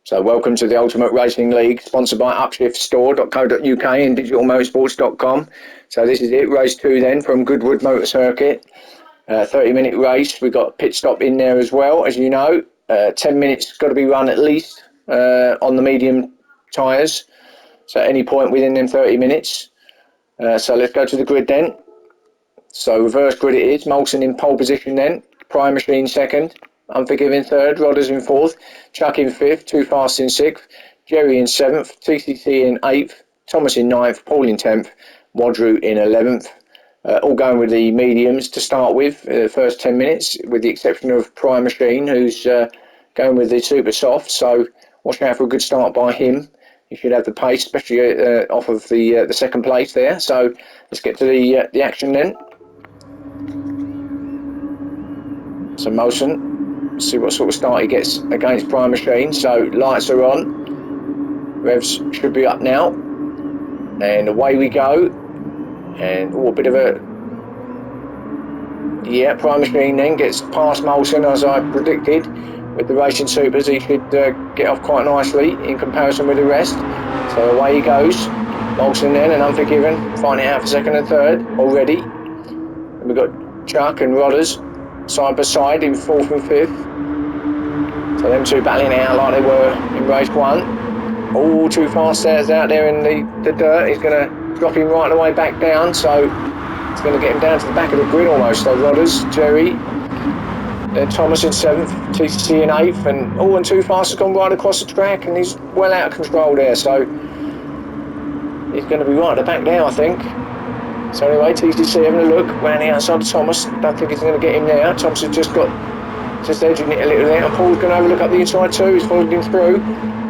So welcome to the Ultimate Racing League, sponsored by upshiftstore.co.uk and digitalmotorsports.com. So this is it, race 2 then from Goodwood Motor Circuit. 30-minute race. We've got a pit stop in there as well, as you know. 10 minutes got to be run at least on the medium tyres. So at any point within them 30 minutes. So let's go to the grid then. So reverse grid it is. Molson in pole position then. Prime Machine second. Unforgiving third. Rodders in fourth. Chuck in fifth. Too Fast in sixth. Jerry in seventh. TCC in eighth. Thomas in ninth. Paul in 10th. Wadru in 11th. All going with the mediums to start with, the first 10 minutes, with the exception of Prime Machine, who's going with the super soft. So watch out for a good start by him. He should have the pace, especially off of the second place there. So let's get to the action then. So Molson, see what sort of start he gets against Prime Machine. So lights are on, revs should be up now, and away we go. And a bit of a Prime Machine then gets past Molson as I predicted. With the Racing Supers, he should get off quite nicely in comparison with the rest. So away he goes. Molson then and Unforgiven finding it out for second and third already. And we've got Chuck and Rodders side by side in fourth and fifth. So them two battling it out like they were in race 1. All Too Fast stairs out there in the dirt. He's going to drop him right the way back down. So it's going to get him down to the back of the grid almost. So Rodders, Jerry, then Thomas in 7th, TCC in 8th, and Too Fast has gone right across the track and he's well out of control there. So he's going to be right at the back now, I think. So anyway, TCC having a look round the outside of Thomas. Don't think he's going to get him there. Thomas has just edging it a little there. And Paul's going to have a look up the inside too. He's followed him through.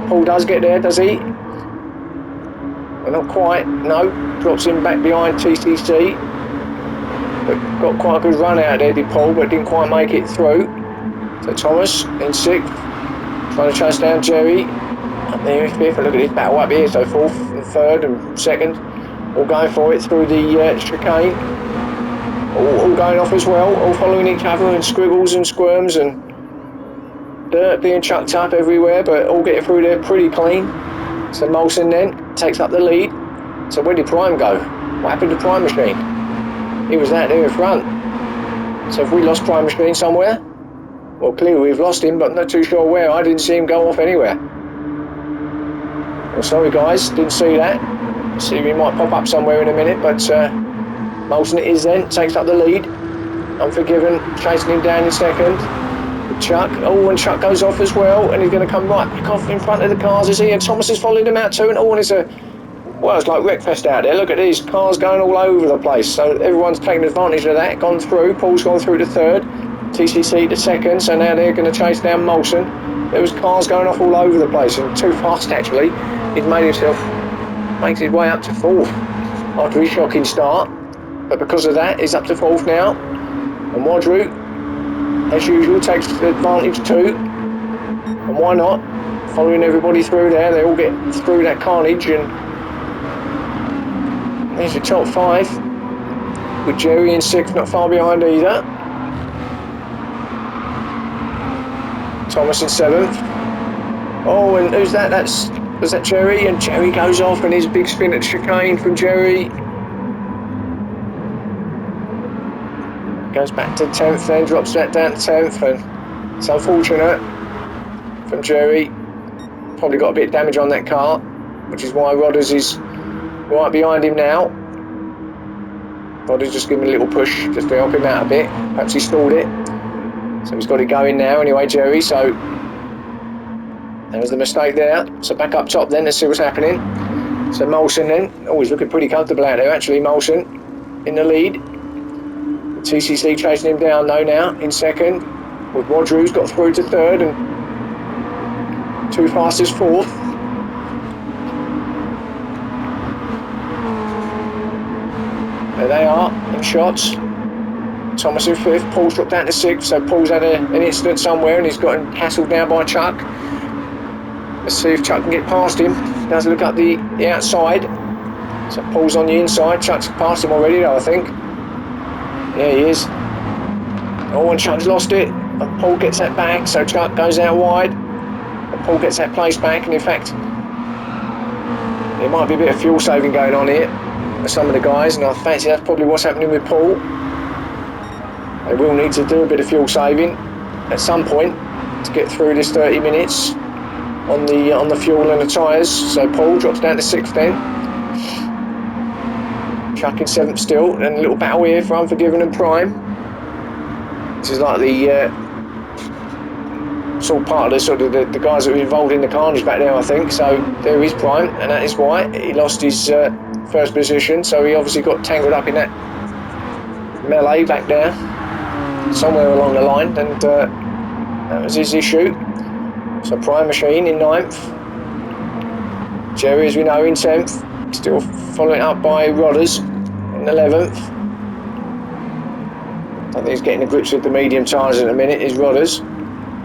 Paul does get there, does he? Well, not quite. No, drops him back behind TCC. But got quite a good run out there, did Paul, but didn't quite make it through. So Thomas in 6th, trying to chase down Jerry. Up there in 5th. Look at his battle up here. So 4th and 3rd and 2nd. All going for it through the chicane. All going off as well. All following each other and squiggles and squirms and dirt being chucked up everywhere, but all getting through there pretty clean. So Molson then takes up the lead. So where did Prime go? What happened to Prime Machine? He was out there in front. So have we lost Prime Machine somewhere? Well, clearly we've lost him, but I'm not too sure where. I didn't see him go off anywhere. Well, sorry guys, didn't see that. See if he might pop up somewhere in a minute, but Molson it is then, takes up the lead. Unforgiven, chasing him down in 2nd. Chuck, and Chuck goes off as well, and he's going to come right back off in front of the cars, is he? And Thomas is following him out too, and it's it's like Wreckfest out there. Look at these cars going all over the place. So everyone's taking advantage of that, gone through. Paul's gone through to 3rd, TCC to 2nd, so now they're going to chase down Molson. There was cars going off all over the place, and Too Fast actually. He's makes his way up to 4th after his shocking start. But because of that, he's up to 4th now. And Wadru, as usual, takes advantage too. And why not? Following everybody through there, they all get through that carnage, and there's the top 5 with Jerry in 6th, not far behind either. Thomas in 7th. And who's that? Was that Jerry? And Jerry goes off, and here's a big spin at chicane from Jerry. Goes back to 10th, then drops that down to 10th, and it's unfortunate from Jerry. Probably got a bit of damage on that car, which is why Rodders is right behind him now. Rodders just giving a little push just to help him out a bit. Perhaps he stalled it. So he's got it going now anyway, Jerry. So there was the mistake there. So back up top then, let's see what's happening. So Molson then, he's looking pretty comfortable out there actually, Molson in the lead. TCC chasing him down though now in 2nd, with Wadru's got through to 3rd and Too Fast is 4th. There they are in shots. Thomas in 5th, Paul's dropped down to 6th, so Paul's had an incident somewhere and he's gotten hassled now by Chuck. Let's see if Chuck can get past him. Does look up the outside. So Paul's on the inside, Chuck's past him already though, I think. Yeah, he is. And Chuck's lost it. And Paul gets that back, so Chuck goes out wide. And Paul gets that place back, and in fact, there might be a bit of fuel saving going on here for some of the guys, and I fancy that's probably what's happening with Paul. They will need to do a bit of fuel saving at some point to get through this 30 minutes on the fuel and the tyres. So Paul drops down to 6th then. Chuck in 7th still, and a little battle here for Unforgiven and Prime. This is like the sort of part of the guys that were involved in the carnage back there, I think. So there is Prime, and that is why he lost his first position. So he obviously got tangled up in that melee back there, somewhere along the line, and that was his issue. So Prime Machine in 9th. Jerry, as we know, in 10th. Still following up by Rodders in 11th. I think he's getting the grips with the medium tyres at the minute, is Rodders.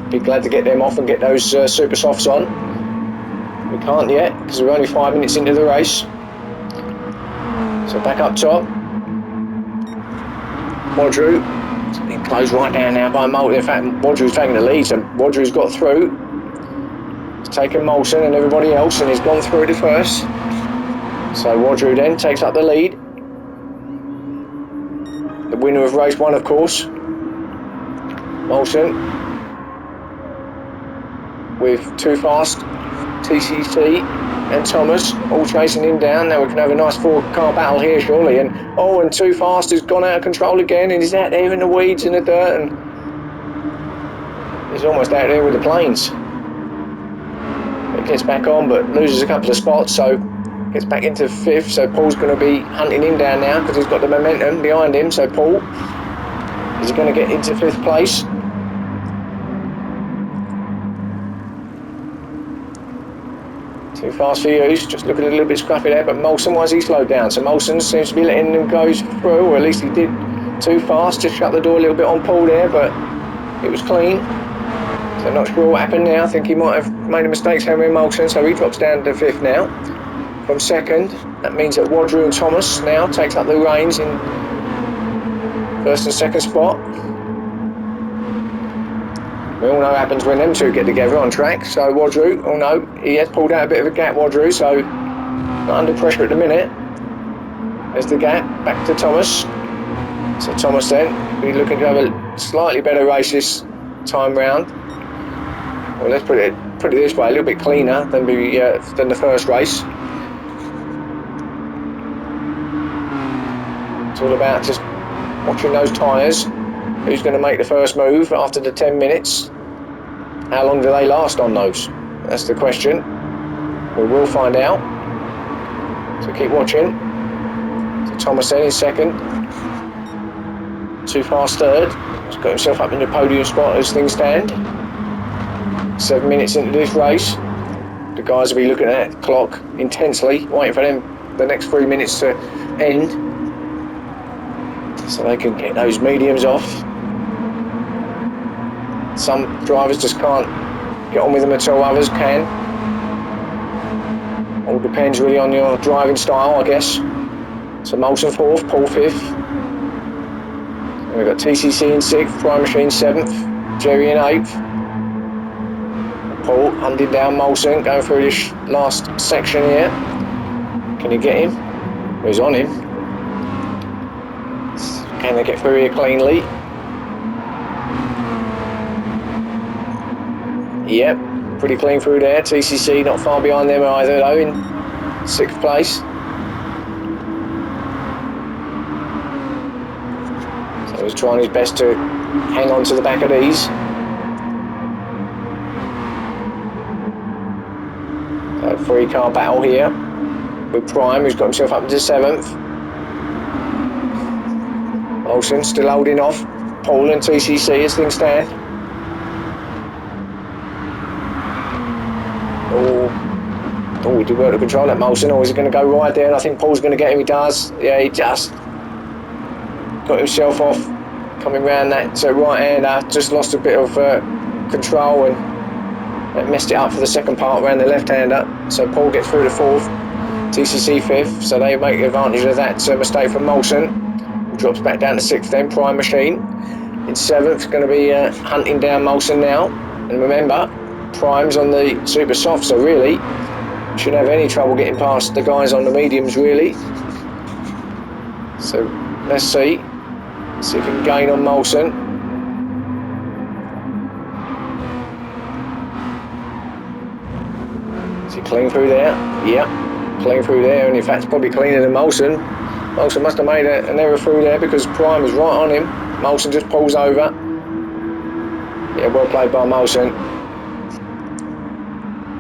Be glad to get them off and get those super softs on. We can't yet, because we're only 5 minutes into the race. So back up top. Wadru. He closed right down now by Moulton. In fact, Wadru's taking the lead, so Wadru's got through. He's taken Molson and everybody else, and he's gone through the first. So Wadru then takes up the lead. The winner of race 1, of course. Molson with Too Fast, TCC and Thomas all chasing him down. Now we can have a nice 4-car battle here surely. And Too Fast has gone out of control again, and he's out there in the weeds and the dirt, and he's almost out there with the planes. He gets back on but loses a couple of spots, so gets back into 5th. So Paul's going to be hunting him down now because he's got the momentum behind him. So Paul, is he going to get into 5th place? Too Fast for you, just looking a little bit scrappy there, but Molson, why has he slowed down? So Molson seems to be letting them go through, or at least he did. Too Fast, just shut the door a little bit on Paul there, but it was clean. So I'm not sure what happened now. I think he might have made a mistake hammering Molson, so he drops down to 5th now. From 2nd, that means that Wadru and Thomas now takes up the reins in 1st and 2nd spot. We all know what happens when them two get together on track. So Wadru, he has pulled out a bit of a gap, Wadru, so not under pressure at the minute. There's the gap, back to Thomas. So Thomas then, be looking to have a slightly better race this time round. Well, let's put it this way, a little bit cleaner than the first race. It's all about just watching those tyres. Who's going to make the first move after the 10 minutes? How long do they last on those? That's the question. We will find out. So keep watching. So Thomas then in 2nd. Too Fast 3rd. He's got himself up in the podium spot as things stand. 7 minutes into this race. The guys will be looking at the clock intensely, waiting for the next 3 minutes to end, so they can get those mediums off. Some drivers just can't get on with them at all, others can. All depends really on your driving style, I guess. So Molson 4th, Paul 5th. And we've got TCC in 6th, Prime Machine 7th, Jerry in 8th. Paul hunting down Molson, going through this last section here. Can he get him? He's on him. Can they get through here cleanly? Yep, pretty clean through there. TCC not far behind them either though, in 6th place. So he's trying his best to hang on to the back of these. A 3-car battle here with Prime, who's got himself up into 7th. Olsen still holding off Paul and TCC as things stand. Oh, he did well to control that Molson, or is he going to go right there? And I think Paul's going to get him. He does. Yeah, he just got himself off coming round that right-hander. Just lost a bit of control, and that messed it up for the second part around the left-hander. So Paul gets through the 4th, TCC 5th. So they make advantage of that mistake from Molson. Drops back down to 6th then. Prime Machine in 7th, going to be hunting down Molson now. And remember, Prime's on the super soft, so really shouldn't have any trouble getting past the guys on the mediums, really. So let's see if we can gain on Molson. Is he clean through there? Yep, clean through there, and in fact it's probably cleaner than Molson. Molson must have made an error through there because Prime was right on him. Molson just pulls over. Yeah, well played by Molson.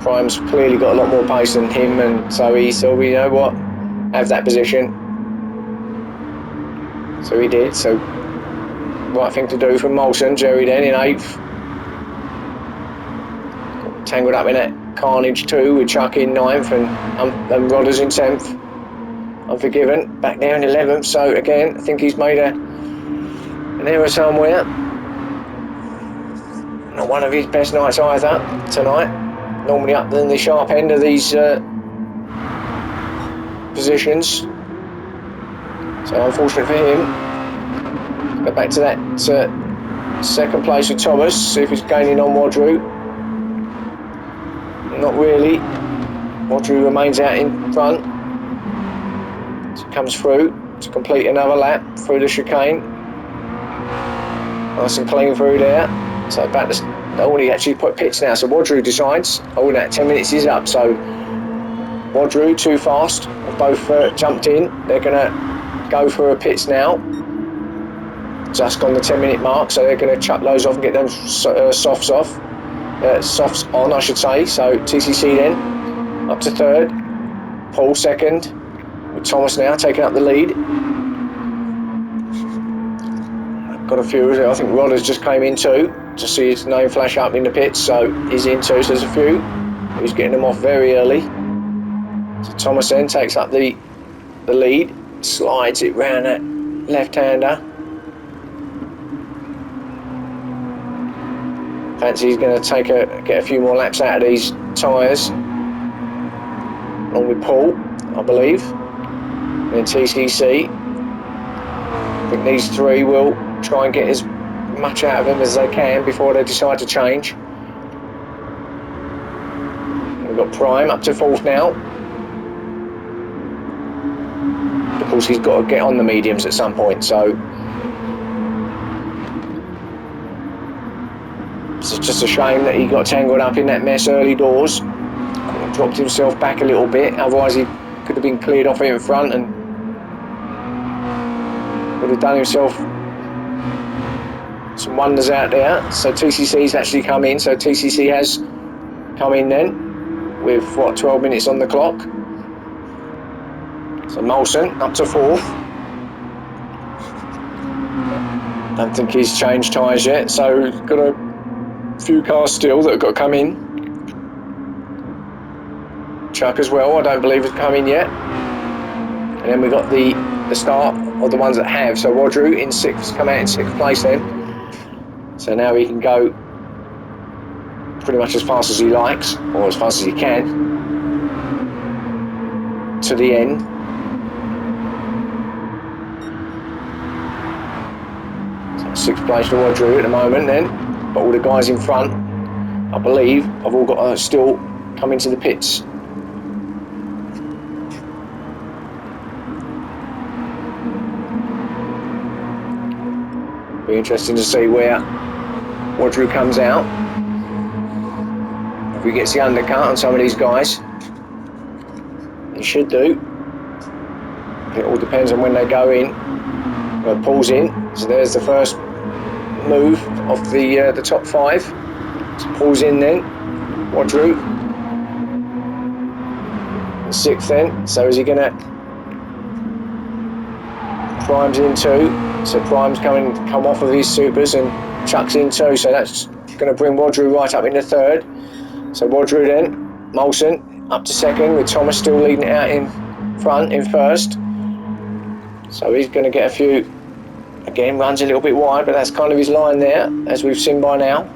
Prime's clearly got a lot more pace than him, and so he thought, you know what, have that position. So he did, so right thing to do from Molson. Jerry then in 8th. Tangled up in that carnage too, with Chuck in 9th and Rodders in 10th. Unforgiven, back there in 11th, so again, I think he's made an error somewhere. Not one of his best nights either tonight. Normally up in the sharp end of these positions. So unfortunate for him. Go back to that second place with Thomas, see if he's gaining on Wadru. Not really. Wadru remains out in front. So comes through to complete another lap through the chicane. Nice and clean through there. So back to he actually put pits now. So Wadru decides, oh, that 10 minutes is up. So Wadru too fast. Both jumped in. They're going to go for a pits now. Just on the 10-minute mark. So they're going to chuck those off and get them softs off. Softs on, I should say. So TCC then up to 3rd. Paul 2nd. With Thomas now taking up the lead. Got a few. I think Rodders just came in too. To see his name flash up in the pits, so he's in too. So there's a few. He's getting them off very early. So Thomas then takes up the lead, slides it round that left-hander. Fancy he's going to get a few more laps out of these tyres, along with Paul, I believe. And then TCC. I think these three will try and get as much out of them as they can before they decide to change. We've got Prime up to 4th now. Of course, he's got to get on the mediums at some point, so it's just a shame that he got tangled up in that mess early doors. Dropped himself back a little bit, otherwise he could have been cleared off in front and would have done himself some wonders out there. So TCC's actually come in, so TCC has come in then with 12 minutes on the clock. So Molson up to 4th. Don't think he's changed tyres yet, so got a few cars still that have got to come in. Chuck as well, I don't believe has come in yet. And then we've got the start of the ones that have. So Wadru in 6th, come out in 6th place then. So now he can go pretty much as fast as he likes, or as fast as he can, to the end. So 6th place for Wadru at the moment then, but all the guys in front, I believe, have all got to still come into the pits. Be interesting to see where Wadru comes out. If he gets the undercut on some of these guys, he should do. It all depends on when they go in. Well, Paul's in, so there's the first move of the top 5. So Paul's in then. Wadru 6th then. So is he going to? Prime's in too. So Prime's come off of his supers and Chuck's in too. So that's going to bring Wadru right up into 3rd. So Wadru then, Molson up to 2nd with Thomas still leading it out in front in 1st. So he's going to get a few. Again, runs a little bit wide, but that's kind of his line there, as we've seen by now.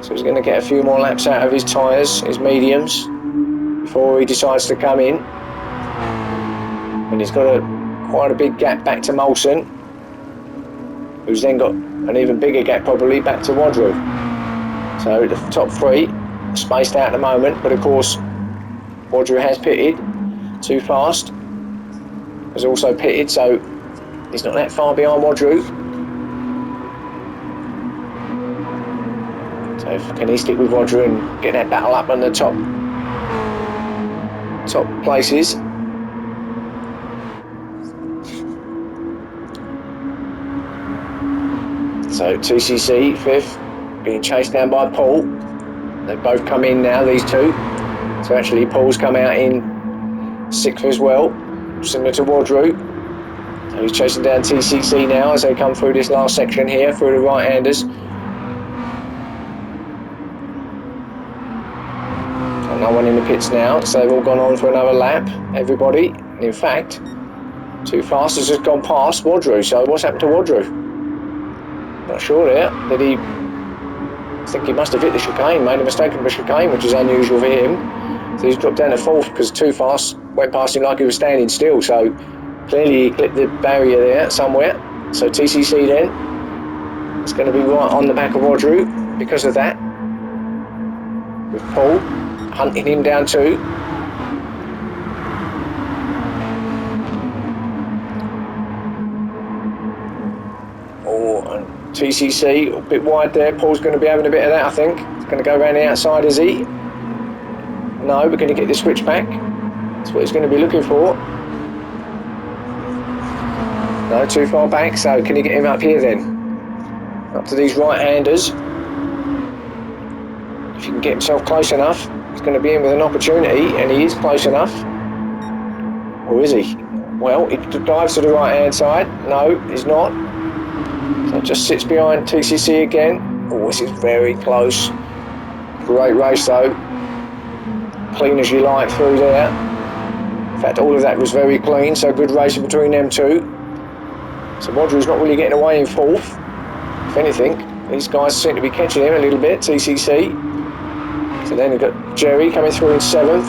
So he's going to get a few more laps out of his tyres, his mediums, before he decides to come in. And he's got quite a big gap back to Molson, who's then got an even bigger gap probably back to Wadru. So So the top three spaced out at the moment, but of course Roger has pitted. Too Fast has also pitted, so he's not that far behind Roger. So can he stick with Roger and get that battle up on the top places? So TCC fifth, being chased down by Paul. They've both come in now, these two. So actually Paul's come out in sixth as well, similar to Roger. So he's chasing down TCC now as they come through this last section here, through the right-handers. No one in the pits now, so they've all gone on for another lap, everybody. In fact, Too Fast has just gone past Roger, so what's happened to Roger? Not sure there. Did he? I think he must have hit the chicane, made a mistake on the chicane, which is unusual for him. So he's dropped down to fourth because Too Fast went past him like he was standing still, so clearly he clipped the barrier there somewhere. So TCC then, it's going to be right on the back of Roger because of that. With Paul hunting him down too. Oh, and TCC a bit wide there. Paul's going to be having a bit of that, I think. He's going to go around the outside, is he? No, we're going to get the switch back. That's what he's going to be looking for. No, too far back, so can he get him up here then? Up to these right-handers. If he can get himself close enough, he's going to be in with an opportunity, and he is close enough. Or is he? Well, he dives to the right-hand side. No, he's not. So just sits behind TCC again. Oh, this is very close. Great race though. Clean as you like through there. In fact, all of that was very clean, so good racing between them two. So Roger's not really getting away in fourth. If anything, these guys seem to be catching him a little bit, TCC. So then we've got Jerry coming through in seventh.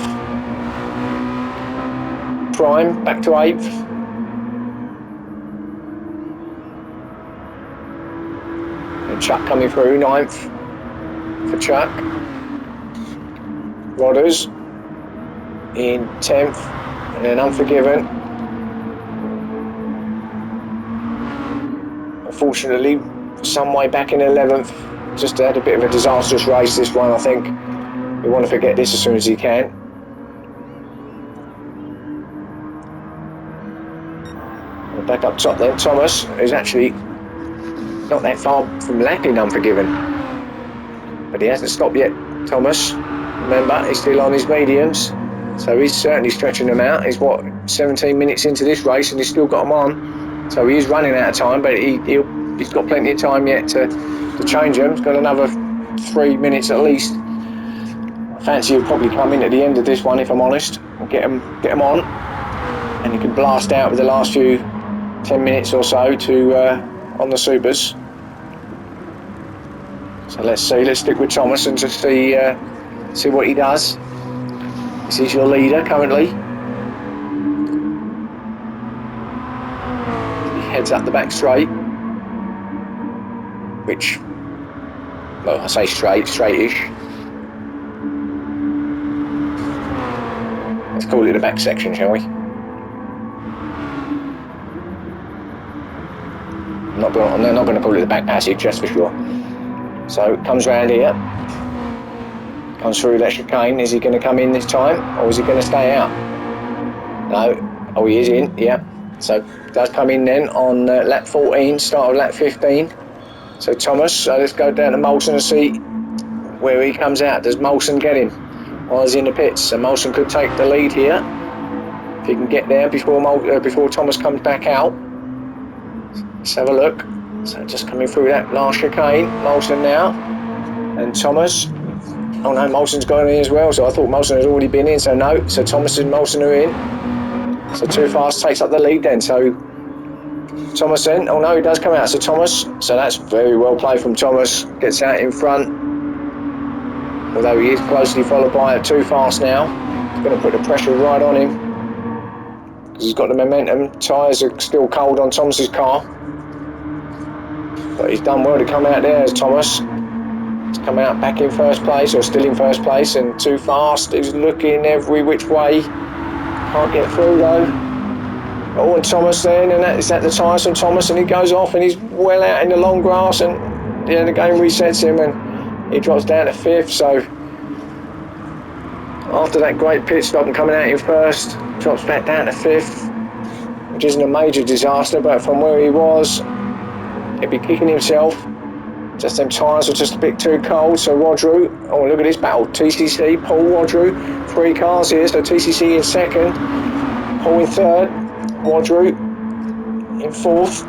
Prime back to eighth. And Chuck coming through ninth for Chuck. Rodders in 10th, and then Unforgiven. Unfortunately, some way back in 11th. Just had a bit of a disastrous race this one, I think. We want to forget this as soon as he can. And back up top then, Thomas, who's actually not that far from lapping Unforgiven. But he hasn't stopped yet, Thomas. Remember, he's still on his mediums. So he's certainly stretching them out. He's, 17 minutes into this race and he's still got them on. So he is running out of time, but he's got plenty of time yet to change them. He's got another 3 minutes at least. I fancy he'll probably come in at the end of this one, if I'm honest, and get them on. And he can blast out with the last few 10 minutes or so to on the supers. So let's stick with Thomas and just see what he does. This is your leader currently. He heads up the back straight, which, well, I say straight-ish. Let's call it the back section, shall we? I'm not going to call it the back passage, that's for sure. So it comes round here, comes through that chicane. Is he going to come in this time, or is he going to stay out? No. Oh, he is in, yeah. So does come in then on lap 14, start of lap 15. So Thomas, let's go down to Molson and see where he comes out. Does Molson get him while he's in the pits? So Molson could take the lead here if he can get there before Thomas comes back out. Let's have a look. So just coming through that last chicane, Molson now, and Thomas. Oh no, Molson's gone in as well, so I thought Molson had already been in, so no. So Thomas and Molson are in. So Too Fast takes up the lead then, so Thomas then, oh no, he does come out, so Thomas, so that's very well played from Thomas, gets out in front, although he is closely followed by Too Fast now. He's going to put the pressure right on him, because he's got the momentum. Tyres are still cold on Thomas's car, but he's done well to come out there as Thomas. to come out back in first place, or still in first place, and Too Fast is looking every which way. Can't get through though. Oh, and Thomas then, and that is at the tyres from Thomas, and he goes off and he's well out in the long grass, and yeah, the game resets him and he drops down to 5th. So after that great pit stop and coming out in first, drops back down to 5th, which isn't a major disaster, but from where he was, he'd be kicking himself. Just them tyres were just a bit too cold. So Rodru, oh look at this battle, TCC, Paul, Rodru, 3 cars here, so TCC in 2nd, Paul in 3rd, Rodru in 4th.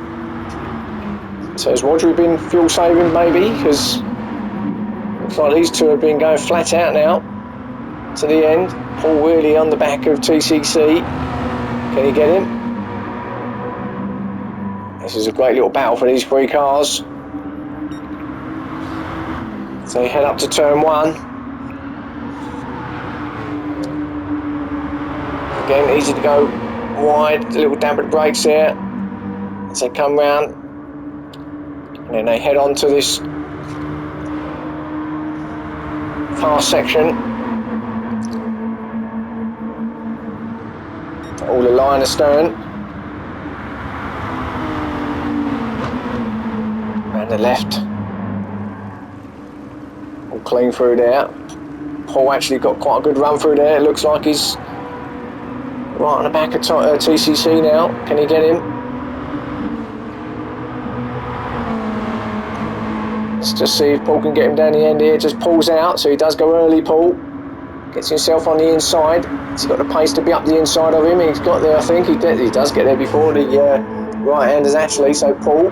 So has Rodru been fuel saving maybe, because looks like these two have been going flat out now to the end. Paul really on the back of TCC, can he get him? This is a great little battle for these 3 cars. So you head up to turn 1. Again, easy to go wide, a little dampened brakes there. As they come round, and then they head on to this fast section. All the line astern. Round the left. All clean through there. Paul actually got quite a good run through there. It looks like he's right on the back of TCC now. Can he get him? Let's just see if Paul can get him down the end here. Just pulls out, so he does go early, Paul. Gets himself on the inside. He's got the pace to be up the inside of him. He's got there, I think. He does get there before the right-handers actually. So Paul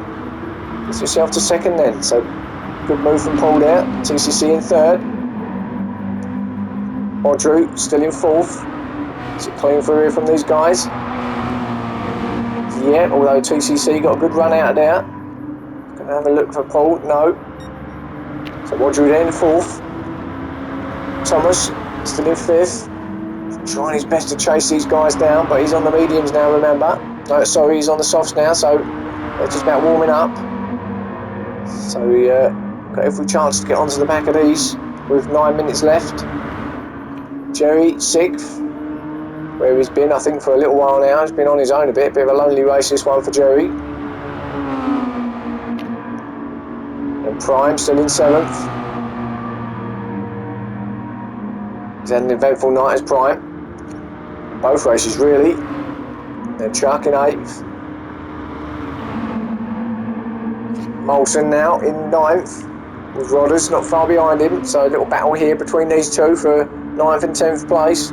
gets himself to 2nd then. So good move from Paul there. TCC in 3rd. Rodru still in 4th. Is it clean through here from these guys? Yeah, although TCC got a good run out of there. Gonna have a look for Paul. No. So Rodru then 4th. Thomas still in 5th. Trying his best to chase these guys down, but he's on the mediums now, remember. No, sorry, he's on the softs now, so they're just about warming up. So we got every chance to get onto the back of these with 9 minutes left. Jerry, 6th, where he's been, I think, for a little while now. He's been on his own a bit of a lonely race, this one for Jerry. And Prime still in 7th. He's had an eventful night as Prime. Both races really. Then Chuck in 8th. Molson now in 9th. With Rodders not far behind him. So a little battle here between these two for 9th and 10th place.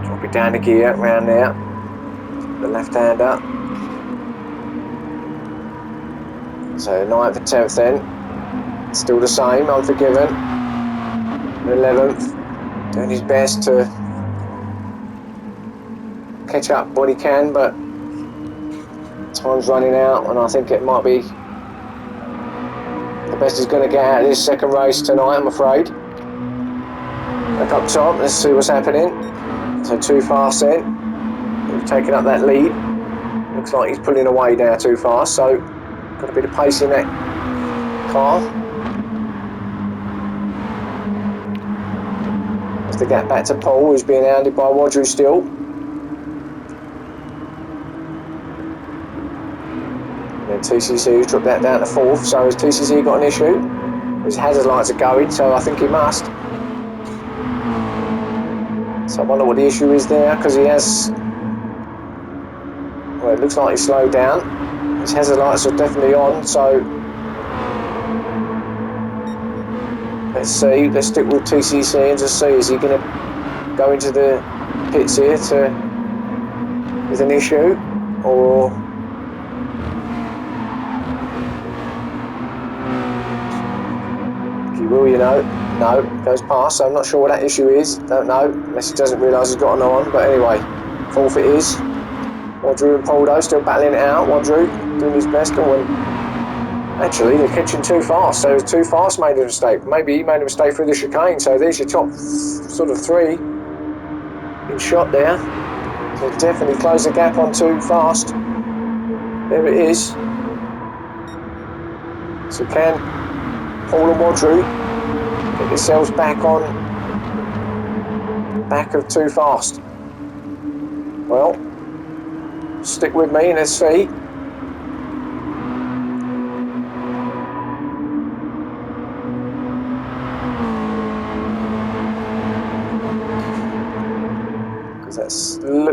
Drop it down the gear, round there. The left-hander. So 9th and 10th then. Still the same, Unforgiven. 11th. Doing his best to catch up what he can, but time's running out, and I think it might be the best he's going to get out of this second race tonight, I'm afraid. Back up top, let's see what's happening. So Too Fast then. He's taking up that lead. Looks like he's pulling away now Too Fast, so got a bit of pace in that car. As the gap back to Paul, who's being hounded by Rodru still. And then TCC, who's dropped that down to 4th, so has TCC got an issue? His hazard lights are going, so I think he must. So I wonder what the issue is there, because he has... Well, it looks like he's slowed down. His hazard lights are definitely on, so let's see. Let's stick with TCC and just see, is he going to go into the pits here with an issue, or if you will, you know. No, goes past, so I'm not sure what that issue is. Don't know, unless he doesn't realise he's got an on, but anyway, 4th it is. Rodru and Poldo still battling it out. Rodru doing his best, and Actually, they're catching too fast, so too fast made a mistake. Maybe he made a mistake through the chicane, so there's your top sort of 3 in shot there. So definitely close the gap on too fast. There it is. So can Paul and Wadru get themselves back of too fast? Well, stick with me and let's see.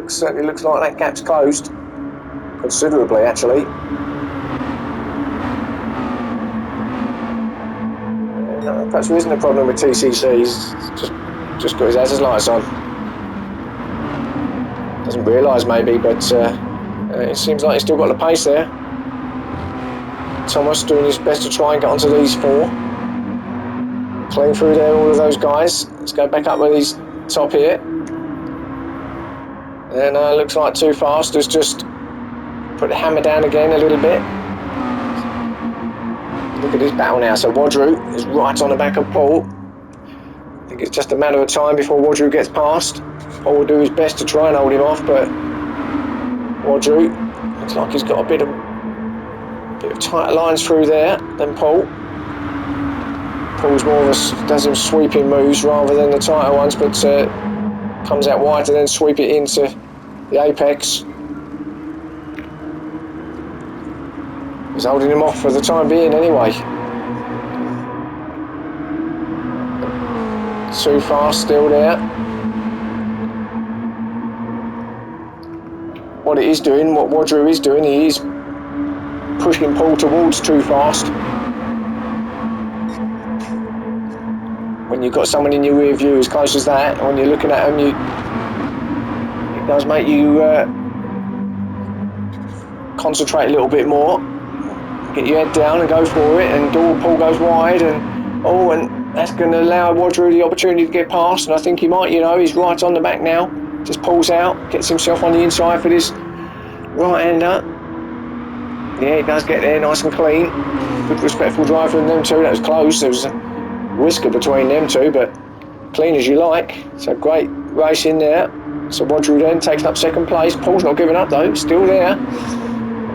Certainly looks like that gap's closed considerably, actually. Perhaps there isn't a problem with TCC. He's just got his hazard lights on. Doesn't realise maybe, but it seems like he's still got the pace there. Thomas doing his best to try and get onto these 4. Clean through there, all of those guys. Let's go back up with his top here. And looks like too fast. Has just put the hammer down again a little bit. Look at his battle now. So Wadru is right on the back of Paul. I think it's just a matter of time before Wadru gets past. Paul will do his best to try and hold him off, but Wadru looks like he's got a bit of tighter lines through there than Paul. Paul's more of a, does some sweeping moves rather than the tighter ones, but comes out wide and then sweep it into the apex. He's holding him off for the time being anyway. Too fast still there. What Wadru is doing, he is pushing Paul towards too fast. When you've got someone in your rear view as close as that, when you're looking at them, it does make you concentrate a little bit more. Get your head down and go for it, and Paul goes wide, and that's going to allow Wadru the opportunity to get past, and I think he might, he's right on the back now. Just pulls out, gets himself on the inside for this right-hander. Yeah, he does get there nice and clean. Good respectful drive from them two. That was close. There was a whisker between them two, but clean as you like. So great race in there. So Wadru then takes up second place. Paul's not giving up though, still there.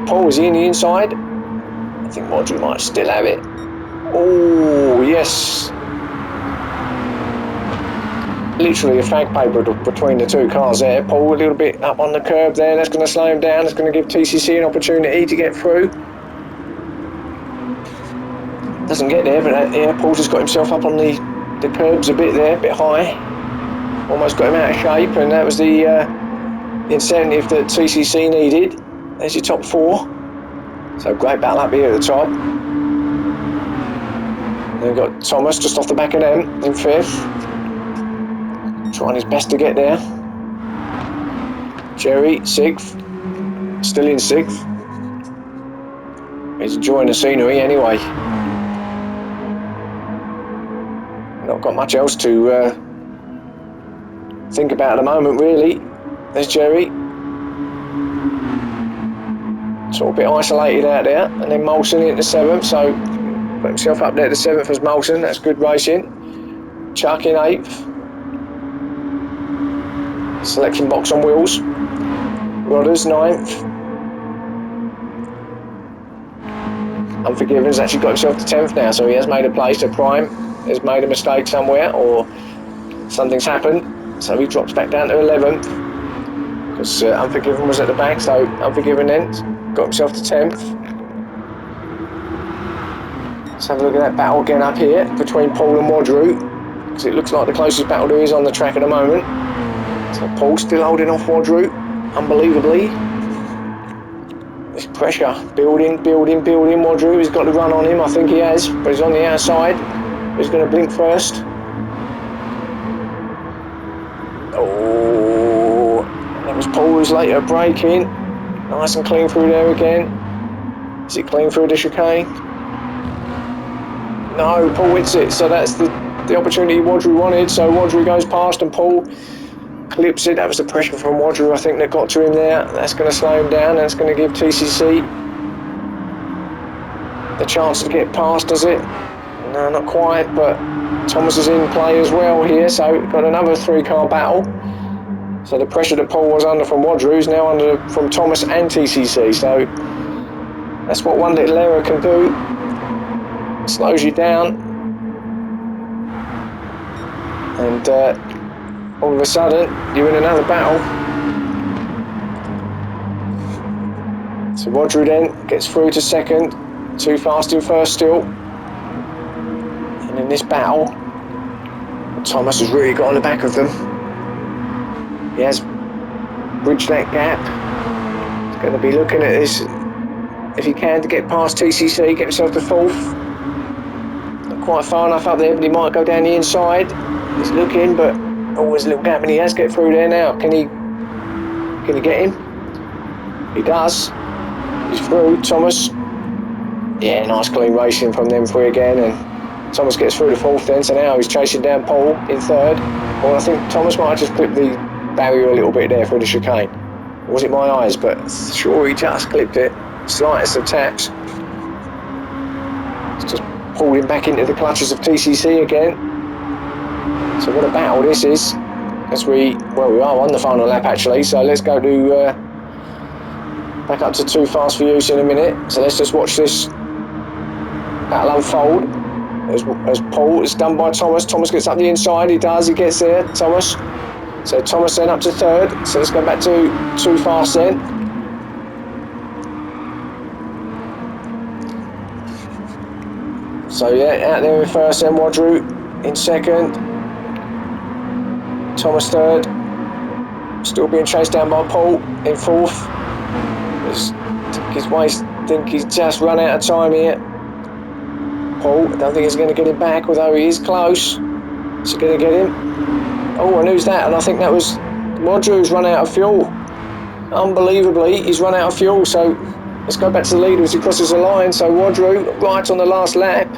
Paul is in the inside. I think Wadru might still have it. Oh, yes. Literally a fag paper between the two cars there. Paul a little bit up on the curb there. That's going to slow him down. That's going to give TCC an opportunity to get through. Doesn't get there, but Paul just got himself up on the curbs a bit there, a bit high. Almost got him out of shape, and that was the incentive that TCC needed. There's your top 4. So great battle up here at the top. Then we've got Thomas just off the back of them in 5th. Trying his best to get there. Jerry, 6th. Still in 6th. He's enjoying the scenery anyway. Not got much else to think about at the moment, really. There's Jerry. Sort of a bit isolated out there. And then Molson into 7th, so put himself up there to 7th as Molson. That's good racing. Chuck in 8th. Selection box on wheels. Rodders 9th. Unforgiven's actually got himself to 10th now, so he has made a place to Prime. Has made a mistake somewhere, or something's happened, so he drops back down to 11th. Because Unforgiven was at the back, so Unforgiven then got himself to 10th. Let's have a look at that battle again up here between Paul and Wadru, because it looks like the closest battle there is on the track at the moment. So Paul still holding off Wadru, unbelievably. This pressure, building. Wadru has got to run on him, I think he has, but he's on the outside. He's going to blink first. Oh, that was Paul who's later braking. Nice and clean through there again. Is it clean through the chicane? No, Paul hits it, so that's the opportunity Wadru wanted. So Wadru goes past and Paul clips it. That was the pressure from Wadru, I think, that got to him there. That's going to slow him down. That's going to give TCC the chance to get past, does it? No, not quite, but Thomas is in play as well here, so got another 3-car battle. So the pressure that Paul was under from Wadru is now under from Thomas and TCC, so that's what one little error can do. It slows you down, and all of a sudden you're in another battle. So Wadru then gets through to second, too fast in first still. And in this battle, Thomas has really got on the back of them. He has bridged that gap. He's going to be looking at this, if he can, to get past TCC, get himself to fourth. Not quite far enough up there, but he might go down the inside. He's looking, but always a little gap, and he has get through there now. Can he get him? He does. He's through, Thomas. Yeah, nice clean racing from them three again, and Thomas gets through the fourth then, so now he's chasing down Paul in third. Well, I think Thomas might have just clipped the barrier a little bit there through the chicane. Or was it my eyes? But sure, he just clipped it. Slightest of taps. It's just pulled him back into the clutches of TCC again. So what a battle this is. As we are on the final lap actually, so let's go to back up to Too Fast for Use in a minute. So let's just watch this battle unfold. As Paul is done by Thomas. Thomas gets up the inside, he gets there, Thomas. So Thomas then up to third. So let's go back to Too Fast then. So yeah, out there in first then, Wadru in second. Thomas third. Still being chased down by Paul in fourth. Think he's just run out of time here. Paul, I don't think he's going to get him back, although he is close. Is he going to get him? Oh, and who's that? And I think that was Wadru's run out of fuel. Unbelievably, he's run out of fuel. So let's go back to the leader as he crosses the line. So Wadru right on the last lap.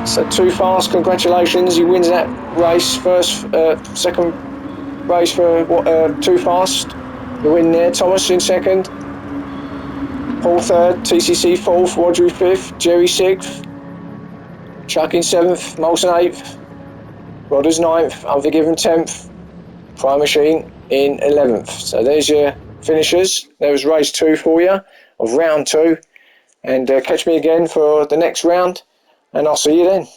So Too Fast, congratulations. He wins that race second race for Too Fast. The win there. Thomas in second. Paul third, TCC fourth, Wadru fifth, Jerry sixth, Chuck in seventh, Molson eighth, Rodders ninth, Unforgiven 10th, Prime Machine in 11th. So there's your finishers. There was race 2 for you of round 2. And catch me again for the next round, and I'll see you then.